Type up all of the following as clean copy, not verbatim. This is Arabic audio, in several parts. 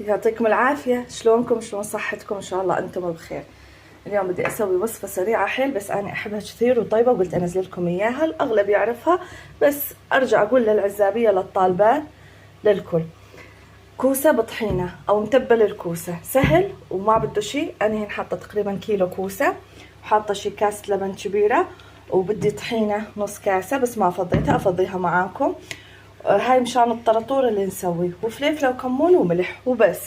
يعطيكم العافية. شلونكم؟ شلون صحتكم؟ ان شاء الله انتم بخير. اليوم بدي اسوي وصفة سريعة حيل، بس انا احبها كثير وطيبة وقلت انزل لكم اياها. الاغلب يعرفها بس ارجع اقول للعزابية للطالبات للكل. كوسة بطحينة او متبل الكوسة سهل وما بده شيء. انا هنا حاطة تقريبا كيلو كوسة وحاطة شي كاسة لبن كبيرة، وبدي طحينة نص كاسة بس ما فضيتها، افضيها معاكم. هاي مشان الطرطور اللي نسويه، وفليفله وكمون وملح وبس.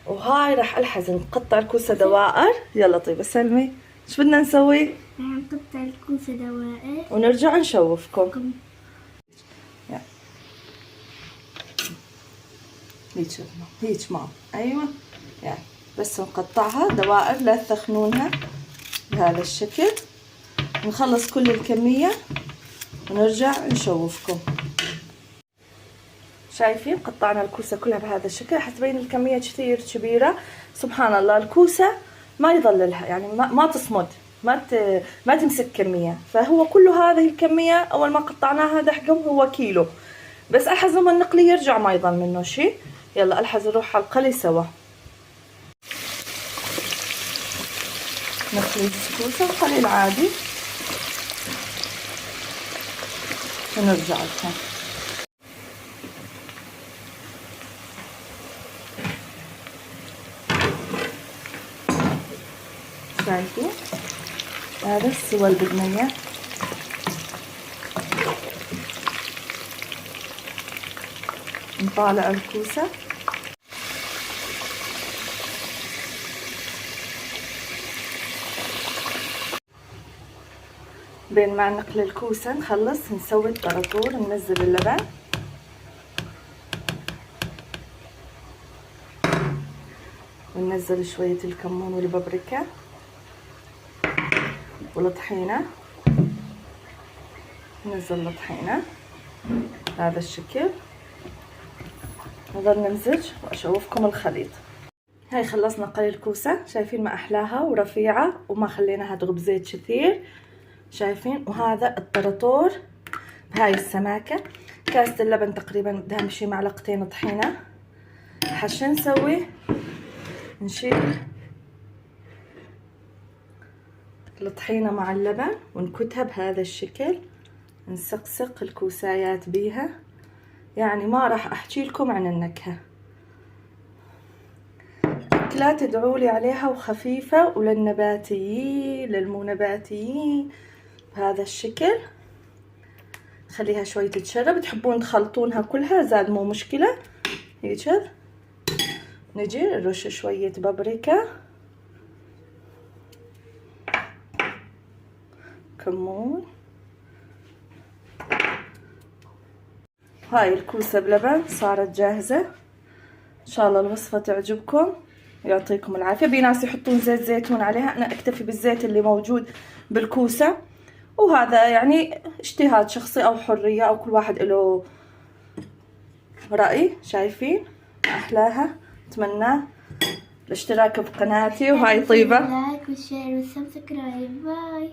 وهاي راح الحزن نقطع الكوسه دوائر. يلا طيب سلمي، ايش بدنا نسوي؟ راح نقطع الكوسه دوائر ونرجع نشوفكم. هيك هيك مام، ايوه يعني بس نقطعها دوائر لا تثخنونها بهذا الشكل. نخلص كل الكميه ونرجع نشوفكم. شايفين قطعنا الكوسة كلها بهذا الشكل. حتبين الكمية كثير كبيرة. سبحان الله الكوسة ما يضللها، يعني ما تصمد، ما تمسك كمية. فهو كل هذه الكمية أول ما قطعناها دحقم هو كيلو بس. ألحظ لما النقلي يرجع ما يضل منه شيء. يلا ألحظ نروح على القلي سوا. نقلي الكوسة القلي العادي ونرجع لكم. شايفين هذا السوى اللي بدنا اياه. نطالع الكوسة بين ما نقلي الكوسة نخلص نسوي الطرطور. ننزل اللبن وننزل شوية الكمون والبابريكا والطحينة. ننزل الطحينة بهذا الشكل. نظل نمزج واشوفكم الخليط. هاي خلصنا قلي الكوسة. شايفين ما احلاها ورفيعة وما خليناها تغب زيت كثير. شايفين؟ وهذا الطرطور بهاي السماكة. كاسة اللبن تقريبا بدها نمشي معلقتين طحينة. حشو نسوي؟ نشيل الطحينة مع اللبن ونكتها بهذا الشكل. نسقسق الكوسايات بيها. يعني ما راح احكي لكم عن النكهة. لا تدعولي عليها وخفيفة، وللنباتيين للمو نباتيين بهذا الشكل. خليها شوي تتشرب. تحبون تخلطونها كلها زاد مو مشكلة. هيك نجي نرش شوية بابريكا، كمون. هاي الكوسة بلبن صارت جاهزة. ان شاء الله الوصفة تعجبكم. يعطيكم العافية. في ناس يحطون زيت زيتون عليها، انا اكتفي بالزيت اللي موجود بالكوسة. وهذا يعني اجتهاد شخصي او حرية، او كل واحد له رأي. شايفين احلاها؟ اتمنى الاشتراك بقناتي. وهاي طيبة. لايك وشير وسبسكرايب. باي.